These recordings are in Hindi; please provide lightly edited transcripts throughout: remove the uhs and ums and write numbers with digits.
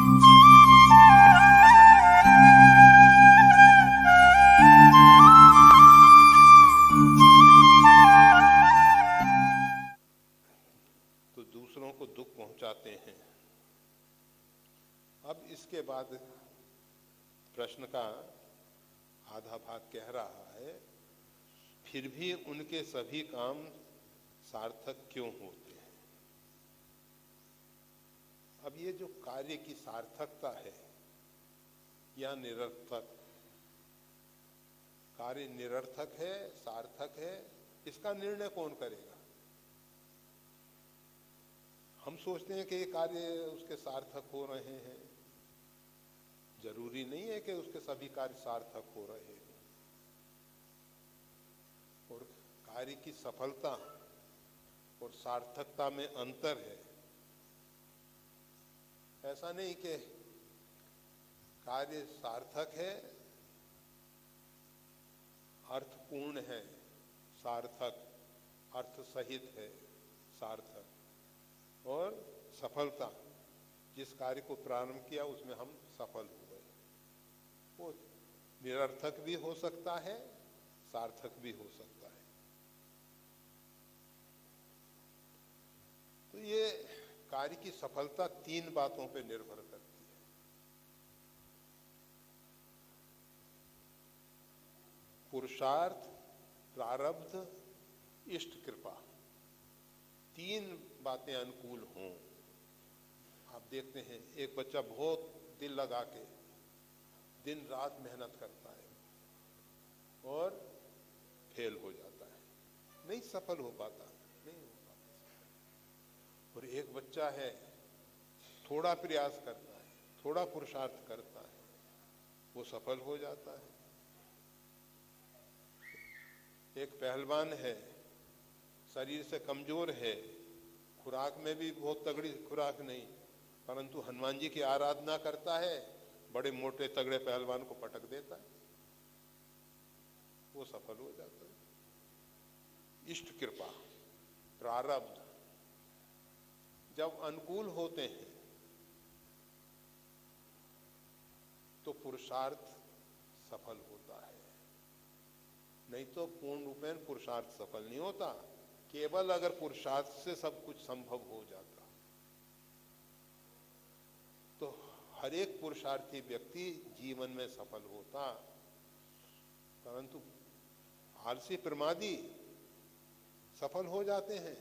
तो दूसरों को दुख पहुंचाते हैं। अब इसके बाद प्रश्न का आधा भाग कह रहा है, फिर भी उनके सभी काम सार्थक क्यों होते हैं? अब ये जो कार्य की सार्थकता है या निरर्थक, कार्य निरर्थक है सार्थक है, इसका निर्णय कौन करेगा? हम सोचते हैं कि ये कार्य उसके सार्थक हो रहे हैं, जरूरी नहीं है कि उसके सभी कार्य सार्थक हो रहे हैं। और कार्य की सफलता और सार्थकता में अंतर है। ऐसा नहीं कि कार्य सार्थक है, अर्थपूर्ण है सार्थक, अर्थ सहित है सार्थक, और सफलता, जिस कार्य को प्रारंभ किया उसमें हम सफल हो गए, वो निरर्थक भी हो सकता है, सार्थक भी हो सकता है। तो ये कार्य की सफलता तीन बातों पर निर्भर करती है। पुरुषार्थ, प्रारब्ध, इष्ट कृपा, तीन बातें अनुकूल हों। आप देखते हैं एक बच्चा बहुत दिल लगा के दिन रात मेहनत करता है और फेल हो जाता है, नहीं सफल हो पाता, नहीं हो पाता। और एक बच्चा है थोड़ा प्रयास करता है, थोड़ा पुरुषार्थ करता है, वो सफल हो जाता है। एक पहलवान है, शरीर से कमजोर है, खुराक में भी बहुत तगड़ी खुराक नहीं, परंतु हनुमान जी की आराधना करता है, बड़े मोटे तगड़े पहलवान को पटक देता है, वो सफल हो जाता है। इष्ट कृपा, प्रारब्ध, जब अनुकूल होते हैं तो पुरुषार्थ सफल होता है, नहीं तो पूर्ण रूपेण पुरुषार्थ सफल नहीं होता। केवल अगर पुरुषार्थ से सब कुछ संभव हो जाता तो हर एक पुरुषार्थी व्यक्ति जीवन में सफल होता, परंतु आलसी प्रमादी सफल हो जाते हैं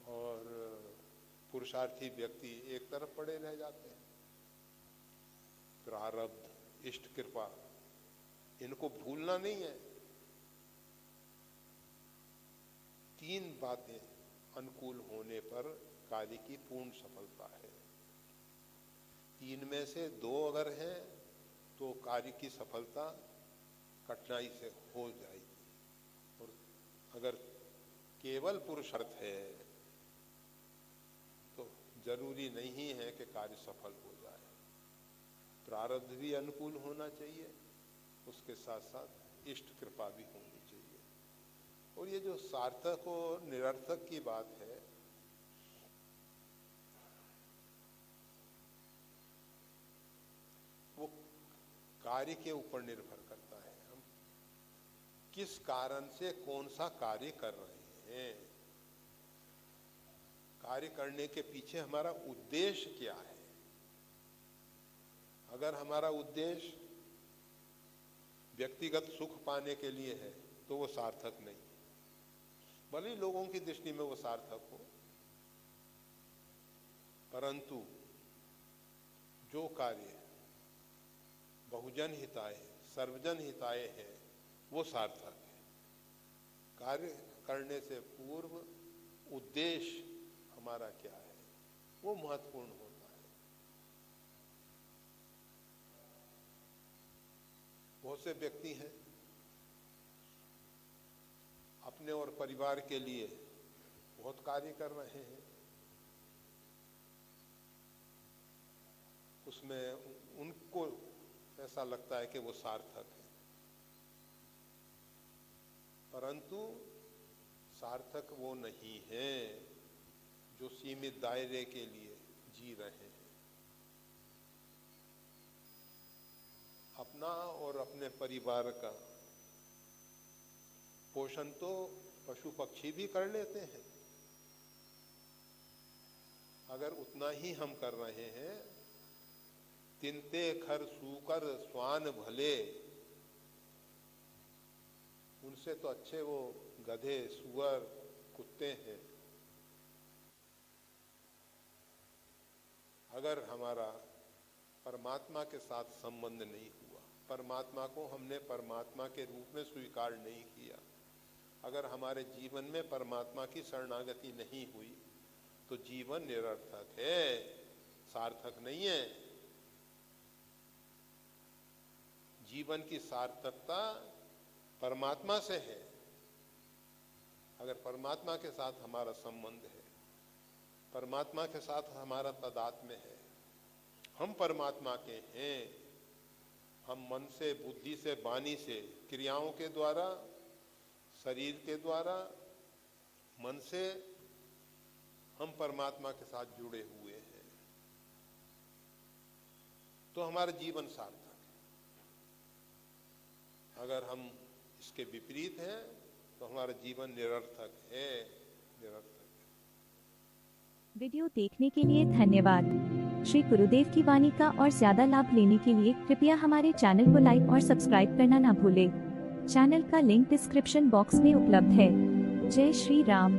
और पुरुषार्थी व्यक्ति एक तरफ पड़े रह जाते हैं। प्रारब्ध, इष्ट कृपा, इनको भूलना नहीं है। तीन बातें अनुकूल होने पर कार्य की पूर्ण सफलता है। तीन में से दो अगर हैं तो कार्य की सफलता कठिनाई से हो जाएगी, और अगर केवल पुरुषार्थ है तो जरूरी नहीं है कि कार्य सफल हो जाए। प्रारब्ध भी अनुकूल होना चाहिए, उसके साथ साथ इष्ट कृपा भी होनी चाहिए। और ये जो सार्थक और निरर्थक की बात है, वो कार्य के ऊपर निर्भर करता है। हम किस कारण से कौन सा कार्य कर रहे हैं, कार्य करने के पीछे हमारा उद्देश्य क्या है। अगर हमारा उद्देश्य व्यक्तिगत सुख पाने के लिए है तो वो सार्थक नहीं, भले ही लोगों की दृष्टि में वो सार्थक हो, परंतु जो कार्य बहुजन हिताय, सर्वजन हिताय है, वो सार्थक है। कार्य करने से पूर्व उद्देश्य हमारा क्या है, वो महत्वपूर्ण होता है। बहुत से व्यक्ति हैं अपने और परिवार के लिए बहुत कार्य कर रहे हैं, उसमें उनको ऐसा लगता है कि वो सार्थक है, परंतु सार्थक वो नहीं है जो सीमित दायरे के लिए जी रहे हैं। अपने परिवार का पोषण तो पशु पक्षी भी कर लेते हैं। अगर उतना ही हम कर रहे हैं, तिनते खर सूकर स्वान भले, उनसे तो अच्छे वो गधे सुअर कुत्ते हैं। अगर हमारा परमात्मा के साथ संबंध नहीं हुआ, परमात्मा को हमने परमात्मा के रूप में स्वीकार नहीं किया, अगर हमारे जीवन में परमात्मा की शरणागति नहीं हुई, तो जीवन निरर्थक है, सार्थक नहीं है। जीवन की सार्थकता परमात्मा से है। अगर परमात्मा के साथ हमारा संबंध है, परमात्मा के साथ हमारा तादात्म्य है, हम परमात्मा के हैं, हम मन से, बुद्धि से, वाणी से, क्रियाओं के द्वारा, शरीर के द्वारा, मन से हम परमात्मा के साथ जुड़े हुए हैं, तो हमारा जीवन सार्थक है। अगर हम इसके विपरीत हैं तो हमारा जीवन निरर्थक है, निरर्थक है। वीडियो देखने के लिए धन्यवाद। श्री गुरुदेव की वाणी का और ज्यादा लाभ लेने के लिए कृपया हमारे चैनल को लाइक और सब्सक्राइब करना ना भूलें। चैनल का लिंक डिस्क्रिप्शन बॉक्स में उपलब्ध है। जय श्री राम।